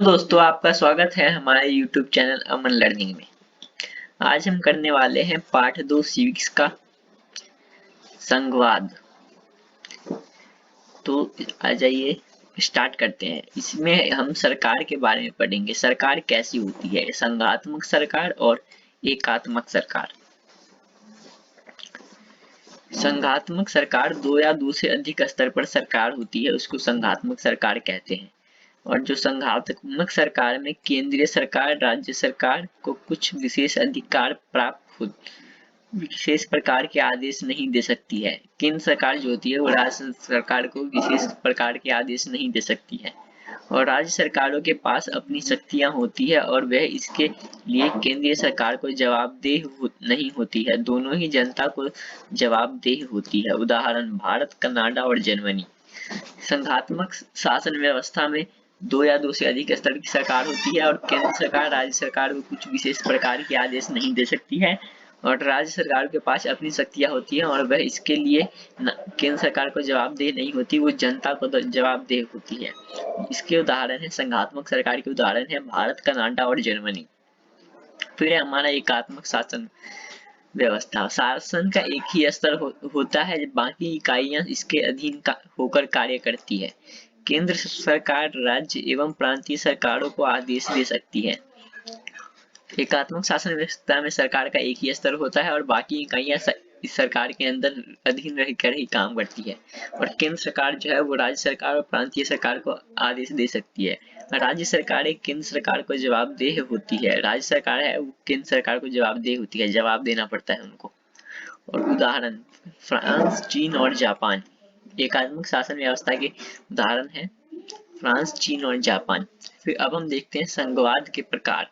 दोस्तों, आपका स्वागत है हमारे YouTube चैनल अमन लर्निंग में। आज हम करने वाले हैं पाठ 2 सिविक्स का संघवाद। तो आ जाइए स्टार्ट करते हैं। इसमें हम सरकार के बारे में पढ़ेंगे। सरकार कैसी होती है, संघात्मक सरकार और एकात्मक सरकार। संघात्मक सरकार दो या दो से अधिक स्तर पर सरकार होती है, उसको संघात्मक सरकार कहते हैं। और जो संघात्मक सरकार में केंद्रीय सरकार राज्य सरकार को कुछ विशेष अधिकार प्राप्त हो, विशेष प्रकार के आदेश नहीं दे सकती है। केंद्र सरकार जो होती है वो राज्य सरकार को विशेष प्रकार के आदेश नहीं दे सकती है। और राज्य सरकारों के पास अपनी शक्तियां होती है और वह इसके लिए केंद्रीय सरकार को जवाबदेह नहीं होती है, दोनों ही जनता को जवाबदेह होती है। उदाहरण भारत, कनाडा और जर्मनी। संघात्मक शासन व्यवस्था में दो या दो से अधिक स्तर की सरकार होती है और केंद्र सरकार राज्य सरकार को कुछ विशेष प्रकार के आदेश नहीं दे सकती है और राज्य सरकार के पास अपनी शक्तियां होती हैं और वह इसके लिए केंद्र सरकार को जवाबदेह नहीं होती, वो जनता को जवाबदेह होती है। इसके उदाहरण है, संघात्मक सरकार के उदाहरण है भारत, कनाडा और जर्मनी। फिर हमारा एकात्मक शासन व्यवस्था। शासन का एक ही स्तर होता है, बाकी इकाइयां इसके अधीन होकर कार्य करती है। केंद्र सरकार राज्य एवं प्रांतीय सरकारों को आदेश दे सकती है। एकात्मक शासन व्यवस्था में सरकार का एक ही स्तर होता है और बाकी इकाइयां इस सरकार के अंदर अधीन रहकर ही काम करती है। और केंद्र सरकार जो है वो राज्य सरकार और प्रांतीय सरकार को आदेश दे सकती है। राज्य सरकारें केंद्र सरकार को जवाबदेह होती है, राज्य सरकार है वो केंद्र सरकार को जवाबदेह होती है, जवाब देना पड़ता है उनको। और उदाहरण फ्रांस, चीन और जापान। एकात्मक शासन व्यवस्था के उदाहरण है फ्रांस, चीन और जापान। फिर अब हम देखते हैं संघवाद के प्रकार।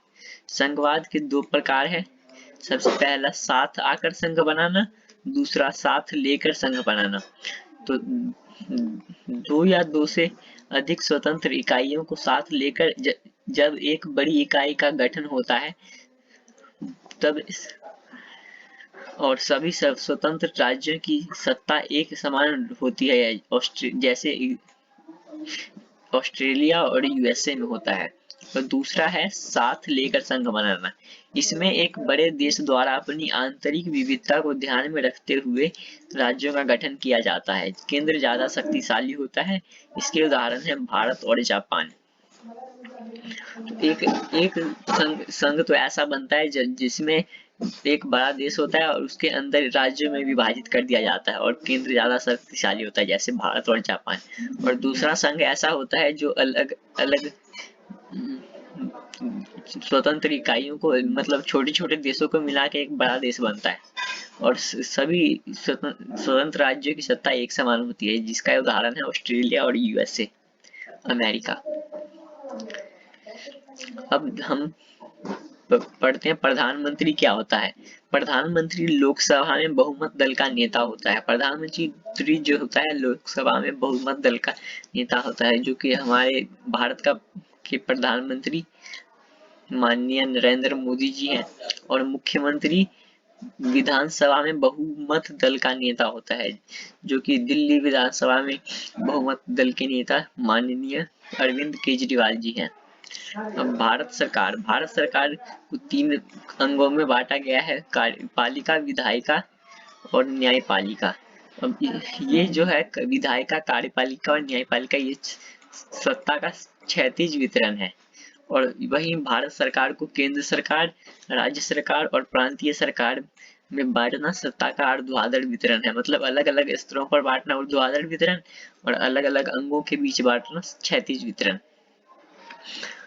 संघवाद के दो प्रकार है। सबसे पहला साथ आकर संघ बनाना, दूसरा साथ लेकर संघ बनाना। तो दो या दो से अधिक स्वतंत्र इकाइयों को साथ लेकर जब एक बड़ी इकाई का गठन होता है तब और सभी स्वतंत्र राज्यों की सत्ता एक समान होती है, जैसे ऑस्ट्रेलिया और यूएसए में होता है। और दूसरा है साथ लेकर संघ बनाना। इसमें एक बड़े देश द्वारा अपनी आंतरिक विविधता को ध्यान में रखते हुए राज्यों का गठन किया जाता है। केंद्र ज्यादा शक्तिशाली होता है। इसके उदाहरण है भारत और जापान। एक एक संघ तो ऐसा बनता है जिसमें एक बड़ा देश होता है और उसके अंदर राज्यों में विभाजित कर दिया जाता है और केंद्र ज्यादा शक्तिशाली होता है, जैसे भारत और जापान। और दूसरा संघ ऐसा होता है जो अलग अलग स्वतंत्र इकाइयों को, मतलब छोटे छोटे देशों को मिला के एक बड़ा देश बनता है और सभी स्वतंत्र राज्यों की सत्ता एक समान होती है, जिसका उदाहरण है ऑस्ट्रेलिया और यूएसए, अमेरिका। अब हम पढ़ते हैं प्रधानमंत्री क्या होता है। प्रधानमंत्री लोकसभा में बहुमत दल का नेता होता है। प्रधानमंत्री जो होता है लोकसभा में बहुमत दल का नेता होता है, जो कि हमारे भारत के प्रधानमंत्री माननीय नरेंद्र मोदी जी हैं। और मुख्यमंत्री विधानसभा में बहुमत दल का नेता होता है, जो कि दिल्ली विधानसभा में बहुमत दल के नेता माननीय अरविंद केजरीवाल जी हैं। अब भारत सरकार को 3 अंगों में बांटा गया है, कार्यपालिका, विधायिका और न्यायपालिका। अब ये जो है विधायिका, कार्यपालिका और न्यायपालिका, ये सत्ता का क्षैतिज वितरण है। और वहीं भारत सरकार को केंद्र सरकार, राज्य सरकार और प्रांतीय सरकार में बांटना सत्ता का ऊर्ध्वाधर वितरण है। मतलब अलग अलग स्तरों पर बांटना ऊर्ध्वाधर वितरण और अलग अलग अंगों के बीच बांटना क्षैतिज वितरण।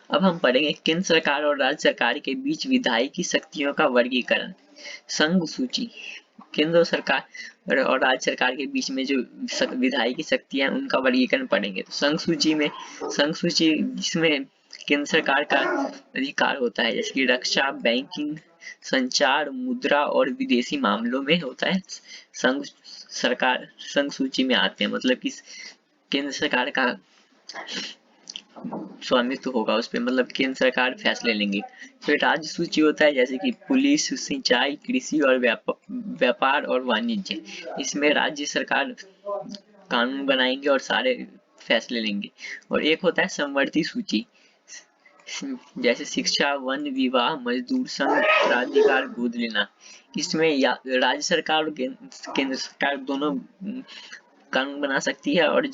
अब हम पढ़ेंगे केंद्र सरकार और राज्य सरकार के बीच विधायिकी शक्तियों का वर्गीकरण। संघ सूची। केंद्र सरकार और राज्य सरकार के बीच में जो विधायिकी शक्तियां हैं उनका वर्गीकरण पढ़ेंगे। तो संघ सूची जिसमें केंद्र सरकार का अधिकार होता है, जैसे कि रक्षा, बैंकिंग, संचार, मुद्रा और विदेशी मामलों में होता है। संघ सूची में आते हैं, मतलब कि केंद्र सरकार का स्वामित्व होगा उस पे, मतलब केंद्र सरकार फैसले लेंगे। फिर राज्य सूची होता है, जैसे कि पुलिस, सिंचाई, कृषि और व्यापार और वाणिज्य। इसमें राज्य सरकार कानून बनाएंगे और सारे फैसले लेंगे। और एक होता है समवर्ती सूची। जैसे शिक्षा, वन, विवाह, मजदूर संघ, उत्तराधिकार, गोद लेना। इसमें या राज्य सरकार और केंद्र सरकार दोनों कानून बना सकती है, और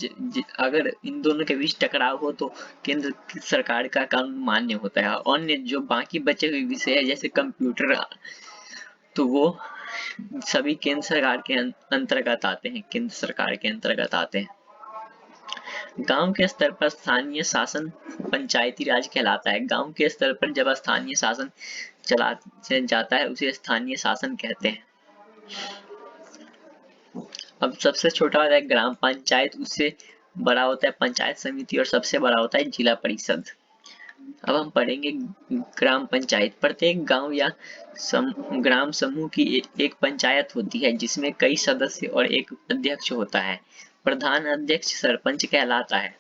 अगर इन दोनों के बीच टकराव हो तो केंद्र सरकार का कानून मान्य होता है। अन्य जो बाकी बचे हुए विषय है जैसे कंप्यूटर, तो वो सभी केंद्र सरकार के अंतर्गत आते हैं, केंद्र सरकार के अंतर्गत आते हैं। गांव के स्तर पर स्थानीय शासन पंचायती राज कहलाता है। गांव के स्तर पर जब स्थानीय शासन चला जाता है उसे स्थानीय शासन कहते हैं। अब सबसे छोटा होता है ग्राम पंचायत, उससे बड़ा होता है पंचायत समिति, और सबसे बड़ा होता है जिला परिषद। अब हम पढ़ेंगे ग्राम पंचायत। प्रत्येक गांव या ग्राम समूह की एक पंचायत होती है जिसमें कई सदस्य और एक अध्यक्ष होता है। प्रधान अध्यक्ष सरपंच कहलाता है।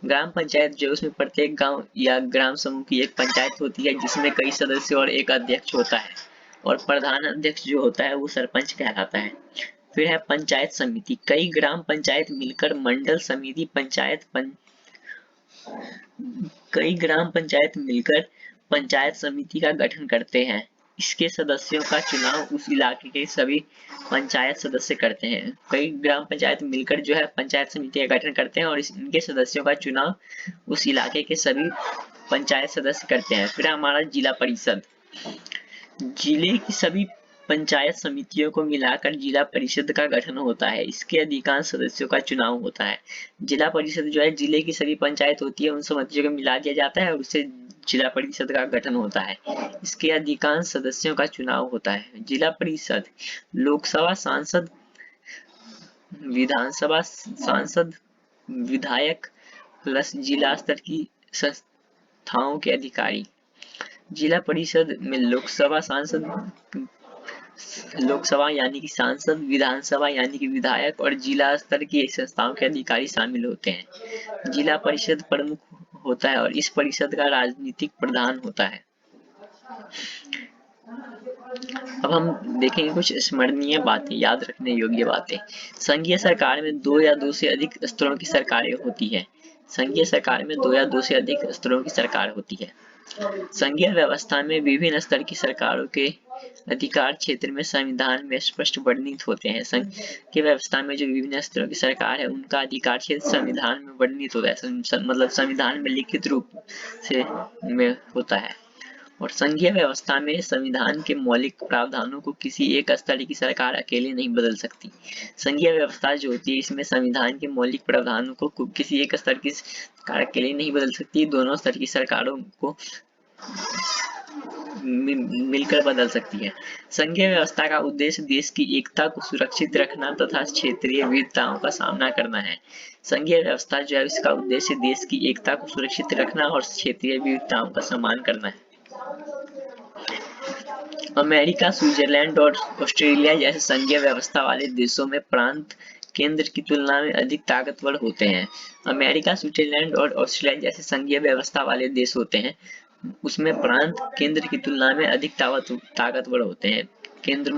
ग्राम पंचायत जो उसमें प्रत्येक गांव या ग्राम समूह की एक पंचायत होती है जिसमें कई सदस्य और एक अध्यक्ष होता है, और प्रधान अध्यक्ष जो होता है वो सरपंच कहलाता है। फिर है पंचायत समिति। कई ग्राम पंचायत मिलकर मंडल समिति कई ग्राम पंचायत मिलकर पंचायत समिति का गठन करते हैं। इसके सदस्यों का चुनाव उस इलाके के सभी पंचायत सदस्य करते हैं। कई ग्राम पंचायत मिलकर जो है पंचायत समिति का गठन करते हैं और इनके सदस्यों का चुनाव उस इलाके के सभी पंचायत सदस्य करते हैं। फिर हमारा जिला परिषद। जिले की सभी पंचायत समितियों को मिलाकर जिला परिषद का गठन होता है। इसके अधिकांश सदस्यों का चुनाव होता है। जिला परिषद जो है जिले की सभी पंचायत होती है उन समितियों को मिला दिया जाता है और उससे जिला परिषद का गठन होता है। इसके अधिकांश सदस्यों का चुनाव होता है। जिला परिषद लोकसभा सांसद, विधानसभा सांसद, विधायक प्लस जिला स्तर की संस्थाओं के अधिकारी। जिला परिषद में लोकसभा सांसद, लोकसभा यानी कि सांसद, विधानसभा यानी कि विधायक और जिला स्तर की संस्थाओं के अधिकारी शामिल होते हैं। जिला परिषद प्रमुख होता है और इस परिषद का राजनीतिक प्रधान होता है। अब हम देखेंगे कुछ स्मरणीय बातें, याद रखने योग्य बातें। संघीय सरकार में 2 या 2 से अधिक स्तरों की सरकारें होती है। संघीय सरकार में 2 या 2 से अधिक स्तरों की सरकार होती है। संघीय व्यवस्था में विभिन्न स्तर की सरकारों के अधिकार क्षेत्र में संविधान में स्पष्ट वर्णित होते हैं। संघ की व्यवस्था में जो विभिन्न स्तरों की सरकार है उनका अधिकार क्षेत्र संविधान में वर्णित होता है, मतलब संविधान में लिखित रूप से में होता है। और संघीय व्यवस्था में संविधान के मौलिक प्रावधानों को किसी एक स्तर की सरकार अकेले नहीं बदल सकती। संघीय व्यवस्था जो होती है इसमें संविधान के मौलिक प्रावधानों को किसी एक स्तर की सरकार अकेले नहीं बदल सकती, दोनों स्तर की सरकारों को मिलकर बदल सकती है। संघीय व्यवस्था का उद्देश्य देश की एकता को सुरक्षित रखना तथा क्षेत्रीय विविधताओं का सामना करना है। संघीय व्यवस्था जो है इसका उद्देश्य देश की एकता को सुरक्षित रखना और क्षेत्रीय विविधताओं का सम्मान करना है। अमेरिका, स्विट्जरलैंड और ऑस्ट्रेलिया जैसे संघीय व्यवस्था वाले देशों में प्रांत केंद्र की तुलना में अधिक ताकतवर होते हैं। अमेरिका, स्विट्जरलैंड और ऑस्ट्रेलिया जैसे संघीय व्यवस्था वाले देश होते हैं उसमें प्रांत केंद्र की तुलना में अधिक ताकतवर होते हैं। केंद्र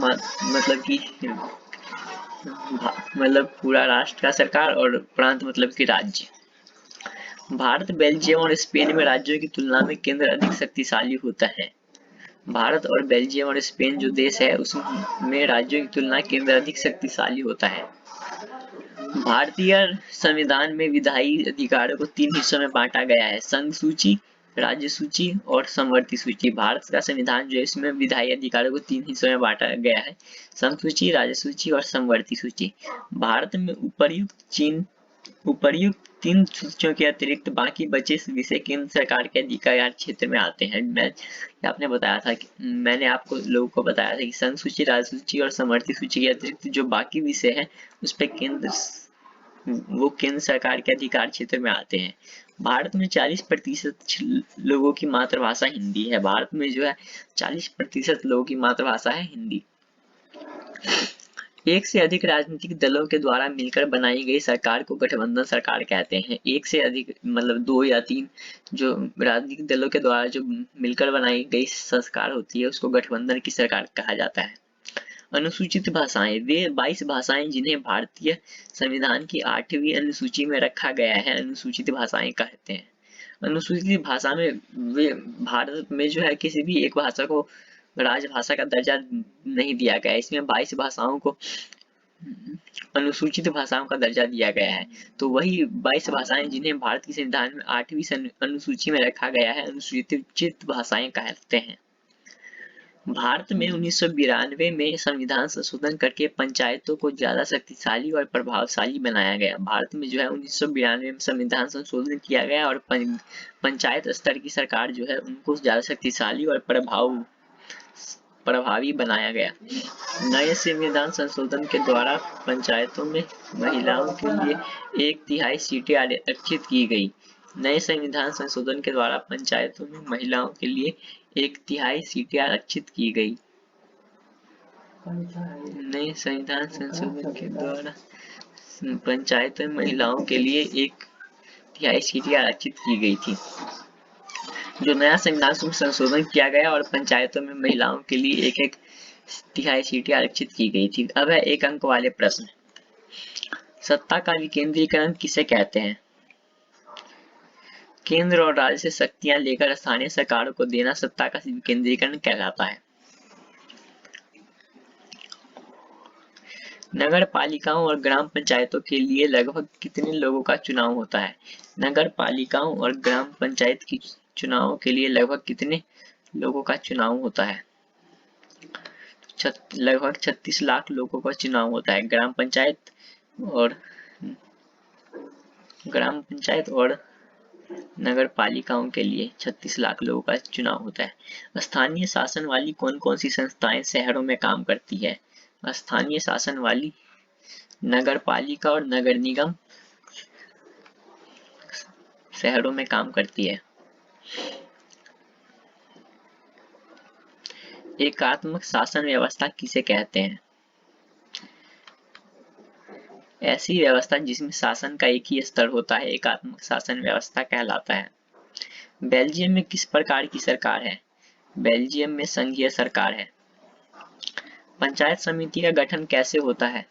मतलब पूरा राष्ट्र का सरकार, और प्रांत मतलब कि राज्य। भारत, बेल्जियम और स्पेन में राज्यों की तुलना में केंद्र अधिक शक्तिशाली होता है। भारत और बेल्जियम और स्पेन जो देश है उसमें राज्यों की तुलना केंद्र अधिक शक्तिशाली होता है। भारतीय संविधान में विधायी अधिकारों को 3 हिस्सों में बांटा गया है: संघ सूची, राज्य सूची और समवर्ती सूची। भारत का संविधान जो है इसमें विधायी अधिकारों को 3 हिस्सों में बांटा गया है: संघ सूची, राज्य सूची और समवर्ती सूची। भारत में उपर्युक्त 3 सूचियों के अतिरिक्त बाकी बचे विषय केंद्र सरकार के अधिकार क्षेत्र में आते हैं। मैंने आपको लोगों को बताया था कि संघ सूची, राज्य सूची और समवर्ती सूची के अतिरिक्त जो बाकी विषय हैं उस पर केंद्र सरकार के अधिकार क्षेत्र में आते हैं। भारत में 40% लोगों की मातृभाषा हिंदी है। भारत में जो है 40% लोगों की मातृभाषा है हिंदी। एक से अधिक राजनीतिक दलों के द्वारा मिलकर बनाई गई सरकार को गठबंधन सरकार कहते हैं। एक से अधिक मतलब 2 या 3 जो राजनीतिक दलों के द्वारा जो मिलकर बनाई गई सरकार होती है उसको गठबंधन की सरकार कहा जाता है। अनुसूचित भाषाएं, वे 22 भाषाएं जिन्हें भारतीय संविधान की 8वीं अनुसूची में रखा गया है अनुसूचित भाषाएं कहते हैं। अनुसूचित भाषा में वे भारत में जो है किसी भी एक भाषा को राजभाषा का दर्जा नहीं दिया गया है। इसमें 22 भाषाओं को अनुसूचित भाषाओं का दर्जा दिया गया है। तो वही 22 भाषाएं जिन्हें भारत के संविधान में 8वीं अनुसूची में रखा गया है अनुसूचित भाषाएं कहते हैं। भारत में 1992 में संविधान संशोधन करके पंचायतों को ज्यादा शक्तिशाली और प्रभावशाली बनाया गया। भारत में जो है 1992 में संविधान संशोधन किया गया और पंचायत स्तर की सरकार जो है उनको ज्यादा शक्तिशाली और प्रभावी बनाया गया। नए संविधान संशोधन के द्वारा पंचायतों में महिलाओं के लिए 1/3 सीटें आरक्षित की गई। नए संविधान संशोधन के द्वारा पंचायतों में महिलाओं के लिए 1/3 सीटें आरक्षित की गई। नए संविधान संशोधन के द्वारा पंचायतों में महिलाओं के लिए 1/3 सीटें आरक्षित की गई थी। जो नया संविधान संशोधन किया गया और पंचायतों में महिलाओं के लिए 1/3 सीटें आरक्षित की गई थी। अब है 1 अंक वाले प्रश्न। सत्ता का विकेंद्रीकरण किसे कहते हैं? केंद्र और राज्य से शक्तियां लेकर स्थानीय सरकारों को देना सत्ता का विकेंद्रीकरण कहलाता है। नगर पालिकाओं और ग्राम पंचायतों के लिए लगभग कितने लोगों का चुनाव होता है? नगर पालिकाओं और ग्राम पंचायत की चुनावों के लिए लगभग कितने लोगों का चुनाव होता है? लगभग 36 लाख लोगों का चुनाव होता है। ग्राम पंचायत और नगर पालिकाओं के लिए 36 लाख लोगों का चुनाव होता है। स्थानीय शासन वाली कौन कौन सी संस्थाएं शहरों में काम करती है? स्थानीय शासन वाली नगर पालिका और नगर निगम शहरों में काम करती है। एकात्मक शासन व्यवस्था किसे कहते हैं? ऐसी व्यवस्था जिसमें शासन का एक ही स्तर होता है एकात्मक शासन व्यवस्था कहलाता है। बेल्जियम में किस प्रकार की सरकार है? बेल्जियम में संघीय सरकार है। पंचायत समिति का गठन कैसे होता है?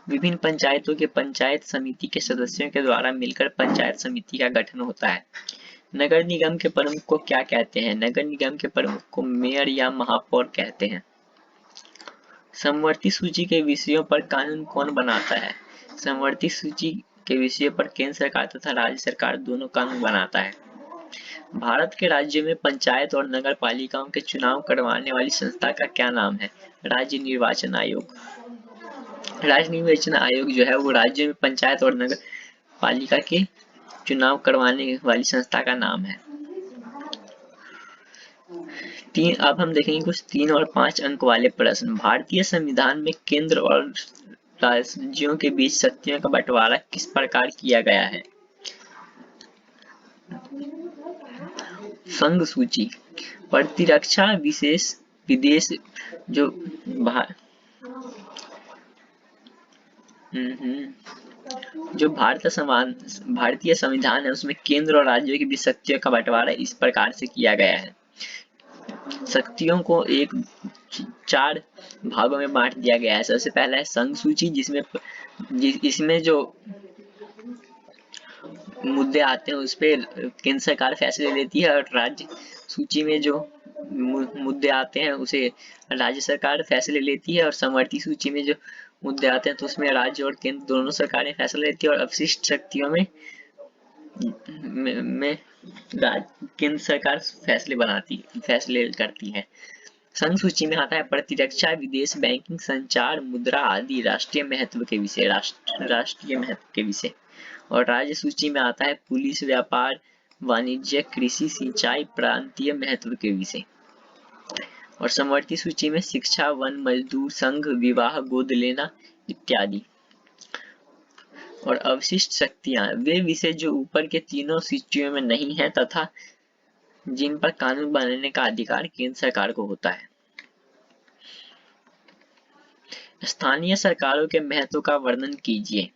विभिन्न पंचायतों के पंचायत समिति के सदस्यों के द्वारा मिलकर पंचायत समिति का गठन होता है। नगर निगम के प्रमुख को क्या कहते हैं? नगर निगम के प्रमुख को मेयर या महापौर कहते हैं। समवर्ती सूची के विषयों पर कानून कौन बनाता है? समवर्ती सूची के विषयों पर केंद्र सरकार तथा राज्य सरकार दोनों कानून बनाता है। भारत के राज्यों में पंचायत और नगर पालिकाओं के चुनाव करवाने वाली संस्था का क्या नाम है? राज्य निर्वाचन आयोग। राज्य निर्वाचन आयोग जो है वो राज्य में पंचायत और नगर पालिका के चुनाव करवाने वाली संस्था का नाम है। अब हम देखेंगे कुछ 3 और 5 अंक वाले प्रश्न। भारतीय संविधान में केंद्र और राज्यों के बीच शक्तियों का बंटवारा किस प्रकार किया गया है? संघ सूची, प्रतिरक्षा, विशेष विदेश जो भारतीय संविधान है उसमें केंद्र और राज्यों के बीच शक्तियों का बंटवारा इस प्रकार से किया गया है। शक्तियों को 4 भागों में बांट दिया गया है। सबसे पहला है संघ सूची इसमें जो मुद्दे आते हैं उस पे केंद्र सरकार फैसले लेती है और राज्य सूची में जो मुद्दे आते हैं उसे राज्य सरकार फैसले लेती है और समवर्ती सूची में जो मुद्दे आते हैं तो उसमें राज्य और केंद्र दोनों सरकारें फैसले लेती है और अवशिष्ट शक्तियों में केंद्र सरकार फैसले करती है। संघ सूची में आता है प्रतिरक्षा, विदेश, बैंकिंग, संचार, मुद्रा आदि राष्ट्रीय महत्व के विषय और राज्य सूची में आता है पुलिस, व्यापार, वाणिज्य, कृषि, सिंचाई, प्रांतीय महत्व के विषय और समवर्ती सूची में शिक्षा, वन, मजदूर, संघ, विवाह, गोद लेना इत्यादि। और अवशिष्ट शक्तियां वे विषय जो ऊपर के तीनों सूचियों में नहीं है तथा जिन पर कानून बनाने का अधिकार केंद्र सरकार को होता है। स्थानीय सरकारों के महत्व का वर्णन कीजिए।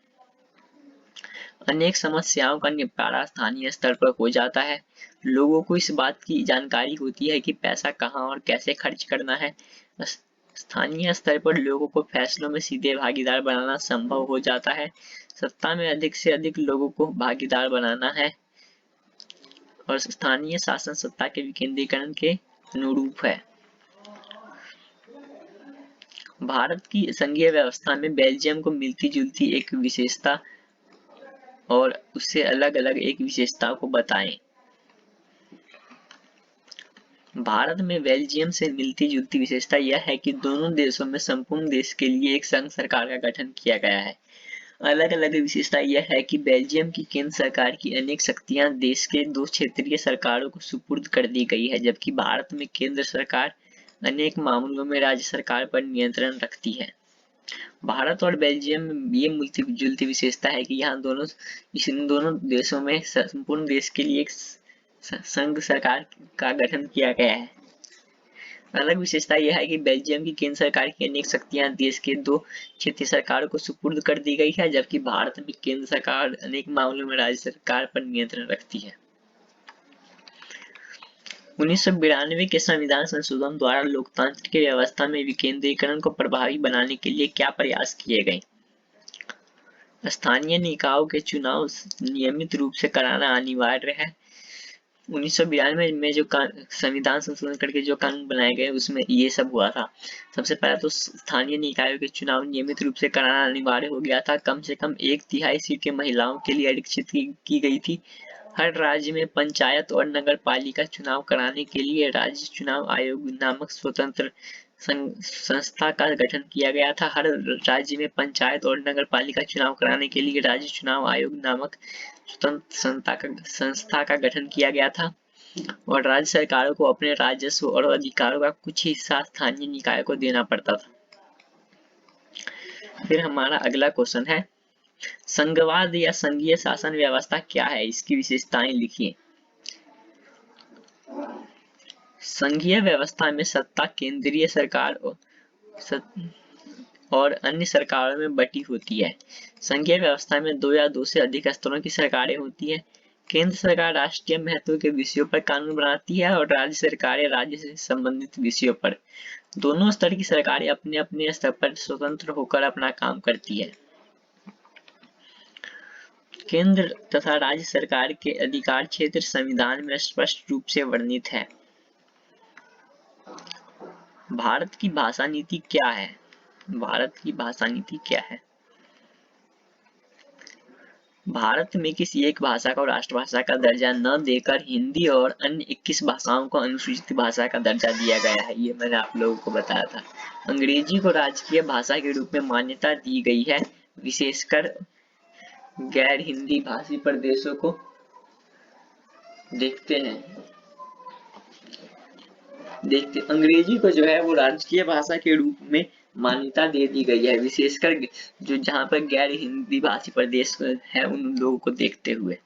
अनेक समस्याओं का निपटारा स्थानीय स्तर पर हो जाता है। लोगों को इस बात की जानकारी होती है कि पैसा कहां और कैसे खर्च करना है। स्थानीय स्तर पर लोगों को फैसलों में सीधे भागीदार बनाना संभव हो जाता है। सत्ता में अधिक से अधिक लोगों को भागीदार बनाना है। और स्थानीय शासन सत्ता के विकेंद्रीकरण के अनुरूप है। भारत की संघीय व्यवस्था में बेल्जियम को मिलती जुलती एक विशेषता और उससे अलग अलग एक विशेषता को बताएं। भारत में बेल्जियम से मिलती जुलती विशेषता यह है कि दोनों देशों में संपूर्ण देश के लिए एक संघ सरकार का गठन किया गया है। अलग अलग विशेषता यह है कि बेल्जियम की केंद्र सरकार की अनेक शक्तियां देश के 2 क्षेत्रीय सरकारों को सुपुर्द कर दी गई है, जबकि भारत में केंद्र सरकार अनेक मामलों में राज्य सरकार पर नियंत्रण रखती है। भारत और बेल्जियम में ये मिलती जुलती विशेषता है कि यहाँ इन दोनों देशों में संपूर्ण देश के लिए एक संघ सरकार का गठन किया गया है। अलग विशेषता यह है कि बेल्जियम की केंद्र सरकार की अनेक शक्तियां देश के 2 क्षेत्रीय सरकारों को सुपुर्द कर दी गई है, जबकि भारत में केंद्र सरकार अनेक मामलों में राज्य सरकार पर नियंत्रण रखती है। 1992 के संविधान संशोधन द्वारा लोकतांत्रिक व्यवस्था में विकेंद्रीकरण को प्रभावी बनाने के लिए क्या प्रयास किए गए? स्थानीय निकायों के चुनाव नियमित रूप से कराना अनिवार्य है। 1992 में जो संविधान संशोधन करके जो कानून बनाए गए उसमें ये सब हुआ था। सबसे पहले तो स्थानीय निकायों के चुनाव नियमित रूप से कराना अनिवार्य हो गया था। कम से कम 1/3 सीटें महिलाओं के लिए आरक्षित की गई थी। हर राज्य में पंचायत और नगर पालिका चुनाव कराने के लिए राज्य चुनाव आयोग नामक स्वतंत्र संस्था का गठन किया गया था। हर राज्य में पंचायत और नगर पालिका चुनाव कराने के लिए राज्य चुनाव आयोग नामक स्वतंत्र संस्था का गठन किया गया था और राज्य सरकारों को अपने राजस्व और अधिकारों का कुछ हिस्सा स्थानीय निकाय को देना पड़ता था। फिर हमारा अगला क्वेश्चन है, संघवाद या संघीय शासन व्यवस्था क्या है? इसकी विशेषताएं लिखिए। संघीय व्यवस्था में सत्ता केंद्रीय सरकार और अन्य सरकारों में बटी होती है। संघीय व्यवस्था में 2 या 2 से अधिक स्तरों की सरकारें होती हैं। केंद्र सरकार राष्ट्रीय महत्व के विषयों पर कानून बनाती है और राज्य सरकारें राज्य से संबंधित विषयों पर। दोनों स्तर की सरकारें अपने अपने स्तर पर स्वतंत्र होकर अपना काम करती है। केंद्र तथा राज्य सरकार के अधिकार क्षेत्र संविधान में स्पष्ट रूप से वर्णित है। भारत की भाषा नीति क्या है? भारत की भाषा नीति क्या है? भारत में किसी एक भाषा को राष्ट्रभाषा का दर्जा न देकर हिंदी और अन्य 21 भाषाओं को अनुसूचित भाषा का दर्जा दिया गया है। ये मैंने आप लोगों को बताया था। अंग्रेजी को राजकीय भाषा के रूप में मान्यता दी गई है, विशेषकर गैर हिंदी भाषी प्रदेशों को देखते अंग्रेजी को जो है वो राजकीय भाषा के रूप में मान्यता दे दी गई है, विशेषकर जो जहाँ पर गैर हिंदी भाषी प्रदेश है उन लोगों को देखते हुए।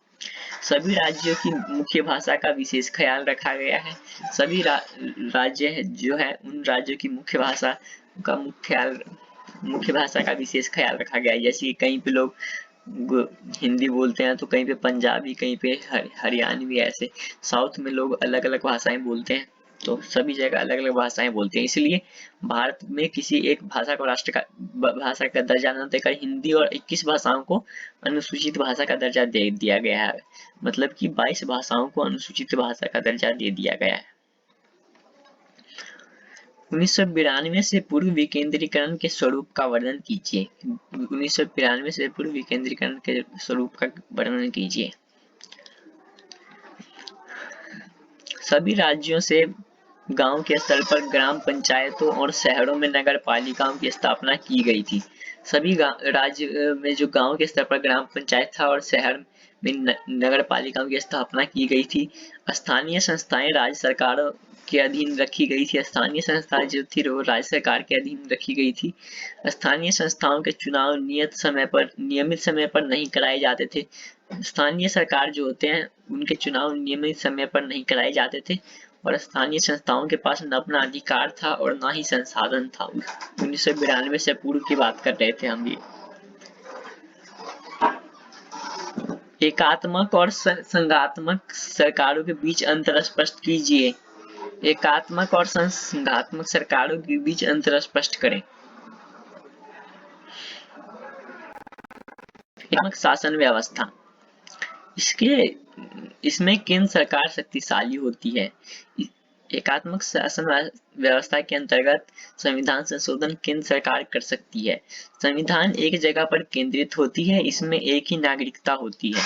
सभी राज्यों की मुख्य भाषा का विशेष ख्याल रखा गया है। सभी राज्य जो है उन राज्यों की मुख्य भाषा का विशेष ख्याल रखा गया है। जैसे कि कहीं पे लोग हिंदी बोलते हैं तो कहीं पे पंजाबी, कहीं पे हरियाणवी, ऐसे साउथ में लोग अलग अलग भाषाएं बोलते हैं, तो सभी जगह अलग अलग भाषाएं बोलते हैं। इसलिए भारत में किसी एक भाषा को भाषा का दर्जा न देकर हिंदी और 21 भाषाओं को अनुसूचित भाषा का दर्जा दे दिया गया है। मतलब कि 22 भाषाओं को अनुसूचित भाषा का दर्जा दे दिया गया है। 1992 से पूर्व विकेंद्रीकरण के स्वरूप का वर्णन कीजिए। 1992 से पूर्व विकेंद्रीकरण के स्वरूप का वर्णन कीजिए। सभी राज्यों से गांव के स्तर पर ग्राम पंचायतों और शहरों में नगर पालिकाओं की स्थापना की गई थी। सभी राज्य में जो गांव के स्तर पर ग्राम पंचायत था और शहर में नगर पालिकाओं की स्थापना की गई थी। स्थानीय संस्थाएं राज्य सरकारों के अधीन रखी गई थी। स्थानीय संस्थाएं जो थी वो राज्य सरकार के अधीन रखी गई थी। स्थानीय संस्थाओं के चुनाव नियमित समय पर नहीं कराए जाते थे। स्थानीय सरकार जो होते हैं उनके चुनाव नियमित समय पर नहीं कराए जाते थे और स्थानीय संस्थाओं के पास न अपना अधिकार था और न ही संसाधन था। 1992 से पूर्व की बात कर रहे थे हम भी। एकात्मक और संघात्मक सरकारों के बीच अंतर स्पष्ट कीजिए। एकात्मक और संघात्मक सरकारों के बीच अंतर स्पष्ट करें। एकात्मक शासन व्यवस्था, इसके इसमें केंद्र सरकार शक्तिशाली होती है। एकात्मक शासन व्यवस्था के अंतर्गत संविधान संशोधन केंद्र सरकार कर सकती है। संविधान एक जगह पर केंद्रित होती है, इसमें एक ही नागरिकता होती है।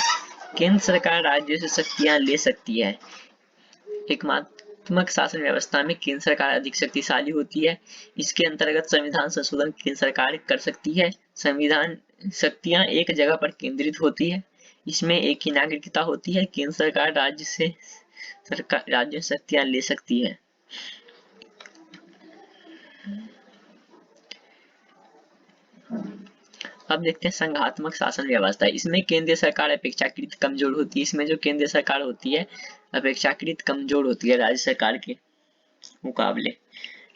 केंद्र सरकार राज्यों से शक्तियां ले सकती है। एकात्मक शासन व्यवस्था में केंद्र सरकार अधिक शक्तिशाली होती है। इसके अंतर्गत संविधान संशोधन केंद्र सरकार कर सकती है। संविधान शक्तियां एक जगह पर केंद्रित होती है, इसमें एक ही नागरिकता होती है। केंद्र सरकार राज्य से शक्तियां ले सकती है। अब देखते हैं संघात्मक शासन व्यवस्था। इसमें केंद्रीय सरकार अपेक्षाकृत कमजोर होती है। इसमें जो केंद्रीय सरकार होती है अपेक्षाकृत कमजोर होती है राज्य सरकार के मुकाबले।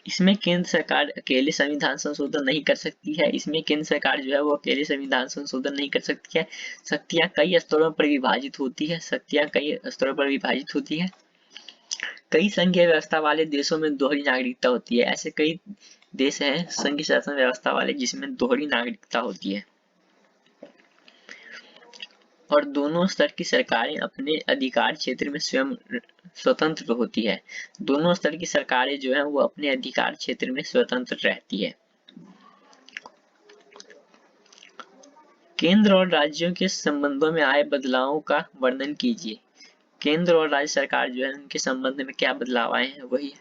इसमें केंद्र सरकार अकेले संविधान संशोधन नहीं कर सकती है। इसमें केंद्र सरकार जो है वो अकेले संविधान संशोधन नहीं कर सकती है। शक्तियां कई स्तरों पर विभाजित होती है। कई संघीय व्यवस्था वाले देशों में दोहरी नागरिकता होती है। ऐसे कई देश हैं संघीय शासन व्यवस्था वाले जिसमें दोहरी नागरिकता होती है। और दोनों स्तर की सरकारें अपने अधिकार क्षेत्र में स्वयं स्वतंत्र होती है। दोनों स्तर की सरकारें जो है वो अपने अधिकार क्षेत्र में स्वतंत्र रहती है। केंद्र और राज्यों के संबंधों में आए बदलावों का वर्णन कीजिए। केंद्र और राज्य सरकार जो है उनके संबंध में क्या बदलाव आए हैं वही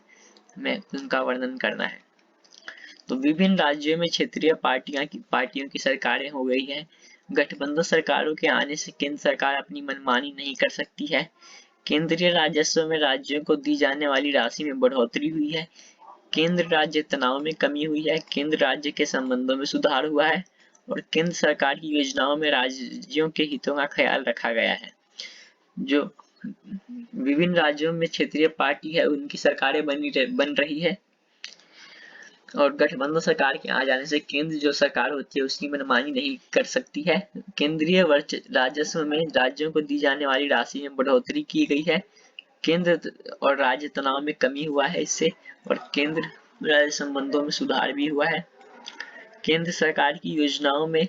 हमें उनका वर्णन करना है। तो विभिन्न राज्यों में क्षेत्रीय पार्टियों की सरकारें हो गई है। गठबंधन सरकारों के आने से केंद्र सरकार अपनी मनमानी नहीं कर सकती है। केंद्रीय राजस्व में राज्यों को दी जाने वाली राशि में बढ़ोतरी हुई है। केंद्र राज्य तनाव में कमी हुई है। केंद्र राज्य के संबंधों में सुधार हुआ है और केंद्र सरकार की योजनाओं में राज्यों के हितों का ख्याल रखा गया है। जो विभिन्न राज्यों में क्षेत्रीय पार्टी है उनकी सरकारें बन रही है और गठबंधन सरकार के आ जाने से केंद्र जो सरकार होती है उसकी मनमानी नहीं कर सकती है। केंद्रीय राजस्व में राज्यों को दी जाने वाली राशि में बढ़ोतरी की गई है। केंद्र और राज्य तनाव में कमी हुआ है इससे, और केंद्र राज्य संबंधों में सुधार भी हुआ है। केंद्र सरकार की योजनाओं में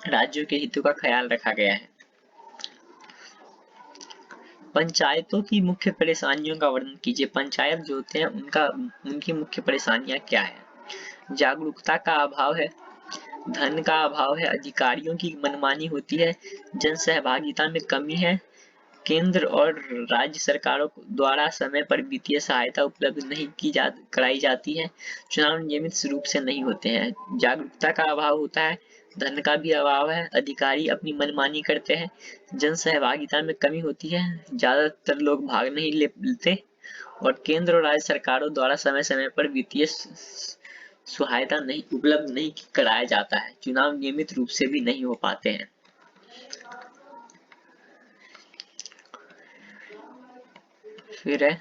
राज्यों के हितों का ख्याल रखा गया है। पंचायतों की मुख्य परेशानियों का वर्णन कीजिए। पंचायत जो होते हैं उनकी मुख्य परेशानियां क्या है। जागरूकता का अभाव है, धन का अभाव है, अधिकारियों की मनमानी होती है, जन सहभागिता में कमी है, केंद्र और राज्य सरकारों द्वारा समय पर वित्तीय सहायता उपलब्ध नहीं कराई जाती है, चुनाव नियमित रूप से नहीं होते हैं, जागरूकता का अभाव होता है, धन का भी अभाव है, अधिकारी अपनी मनमानी करते हैं, जन सहभागिता में कमी होती है, ज्यादातर लोग भाग नहीं लेते और केंद्र और राज्य सरकारों द्वारा समय समय पर वित्तीय सहायता नहीं उपलब्ध नहीं कराया जाता है, चुनाव नियमित रूप से भी नहीं हो पाते हैं। फिर है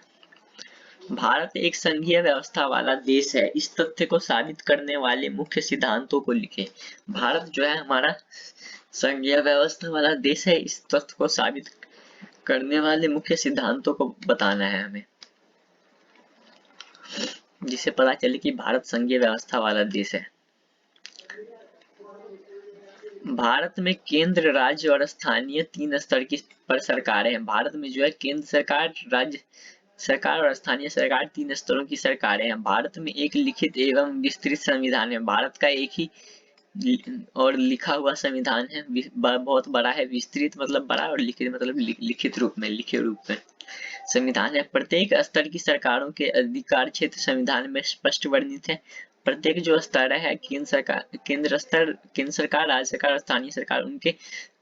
भारत एक संघीय व्यवस्था वाला देश है, इस तथ्य को साबित करने वाले मुख्य सिद्धांतों को लिखें। भारत जो है हमारा संघीय व्यवस्था वाला देश है, इस तथ्य को साबित करने वाले मुख्य सिद्धांतों को बताना है हमें, जिससे पता चले कि भारत संघीय व्यवस्था वाला देश है। भारत में केंद्र, राज्य और स्थानीय 3 स्तर की पर सरकारें हैं। भारत में जो है केंद्र सरकार, राज्य सरकार और स्थानीय सरकार 3 स्तरों की सरकारें हैं। भारत में एक लिखित एवं विस्तृत संविधान है। भारत का एक ही और लिखा हुआ संविधान है, बहुत बड़ा है, विस्तृत मतलब बड़ा और लिखित मतलब लिखित रूप में, लिखे रूप में संविधान है। प्रत्येक स्तर की सरकारों के अधिकार क्षेत्र संविधान में स्पष्ट वर्णित है। प्रत्येक जो स्तर है केंद्र सरकार, राज्य सरकार और स्थानीय सरकार, उनके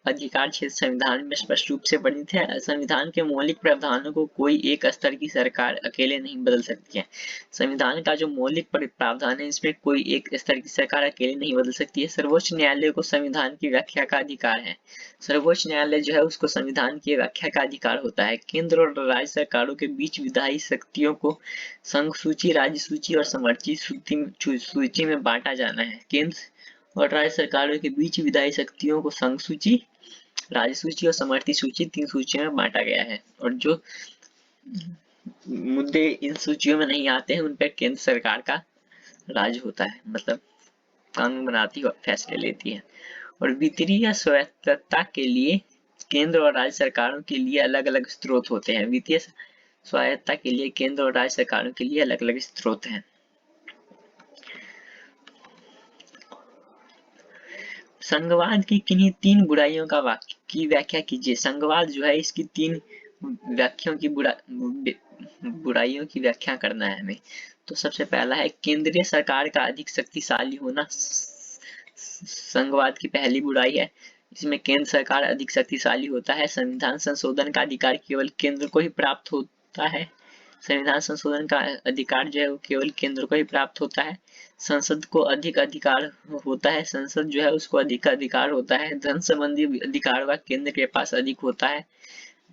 अधिकार क्षेत्र संविधान में स्पष्ट रूप से वर्णित है। संविधान के मौलिक प्रावधानों को कोई एक स्तर की सरकार अकेले नहीं बदल सकती है। संविधान का जो मौलिक प्रावधान है इसमें कोई एक स्तर की सरकार अकेले नहीं बदल सकती है। सर्वोच्च न्यायालय को संविधान की व्याख्या का अधिकार है। सर्वोच्च न्यायालय जो है उसको संविधान की व्याख्या का अधिकार होता है। केंद्र और राज्य सरकारों के बीच विधायी शक्तियों को संघ सूची, राज्य सूची और समर्थित सूची में बांटा जाना है। केंद्र और राज्य सरकारों के बीच विधायी शक्तियों को संघ सूची, राज्य सूची और समर्थित सूची 3 सूचियों में बांटा गया है और जो मुद्दे इन सूचियों में नहीं आते हैं उन पर केंद्र सरकार का राज होता है, मतलब कानून बनाती और फैसले लेती है। और वित्तीय स्वायत्तता के लिए केंद्र और राज्य सरकारों के लिए अलग अलग स्रोत होते हैं। वित्तीय स्वायत्तता के लिए केंद्र और राज्य सरकारों के लिए अलग अलग स्रोत हैं। संघवाद की किन्हीं 3 बुराइयों की व्याख्या कीजिए। संघवाद जो है, इसकी 3 व्याख्याओं की बुराइयों की व्याख्या करना है हमें। तो सबसे पहला है केंद्रीय सरकार का अधिक शक्तिशाली होना। संघवाद की पहली बुराई है, इसमें केंद्र सरकार अधिक शक्तिशाली होता है। संविधान संशोधन का अधिकार केवल केंद्र को ही प्राप्त होता है। संविधान संशोधन का अधिकार जो है वो केवल केंद्र को ही प्राप्त होता है। संसद को अधिक अधिकार होता है, संसद जो है उसको अधिक अधिकार होता है। धन संबंधी अधिकार व केंद्र के पास अधिक होता है।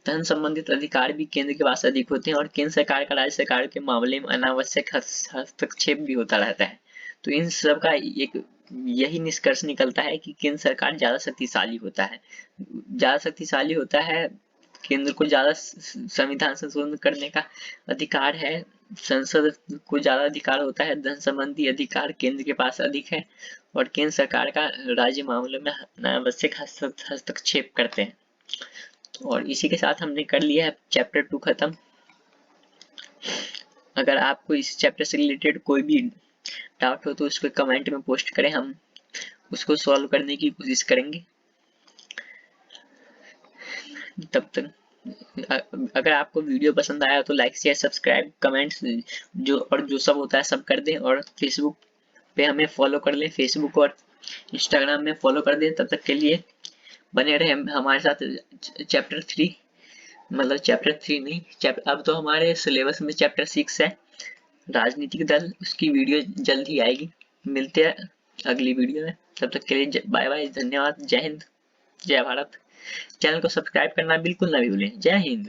धन संबंधित अधिकार भी केंद्र के पास अधिक होते हैं और केंद्र सरकार का राज्य सरकार के मामले में अनावश्यक हस्तक्षेप भी होता रहता है। तो इन सब का एक यही निष्कर्ष निकलता है कि केंद्र सरकार ज्यादा शक्तिशाली होता है। ज्यादा शक्तिशाली होता है, केंद्र को ज्यादा संविधान संशोधन करने का अधिकार है, संसद को ज्यादा अधिकार होता है, धन संबंधी अधिकार केंद्र के पास अधिक है और केंद्र सरकार का राज्य मामलों में अनावश्यक हस्तक्षेप करते हैं। और इसी के साथ हमने कर लिया है चैप्टर 2 खत्म। अगर आपको इस चैप्टर से रिलेटेड कोई भी डाउट हो तो उसको कमेंट में पोस्ट करें, हम उसको सॉल्व करने की कोशिश करेंगे। तब तक अगर आपको वीडियो पसंद आया तो लाइक शेयर सब्सक्राइब कमेंट्स जो सब होता है सब कर दें और फेसबुक पे हमें फॉलो कर लें, फेसबुक और इंस्टाग्राम में फॉलो कर दें। तब तक के लिए बने रहे हमारे साथ। चैप्टर 3 मतलब चैप्टर 3 नहीं, अब तो हमारे सिलेबस में चैप्टर 6 है राजनीतिक दल, उसकी वीडियो जल्द ही आएगी। मिलते हैं अगली वीडियो में, तब तक के लिए बाय बाय, धन्यवाद, जय हिंद, जय भारत। चैनल को सब्सक्राइब करना बिल्कुल ना भूलें। जय हिंद।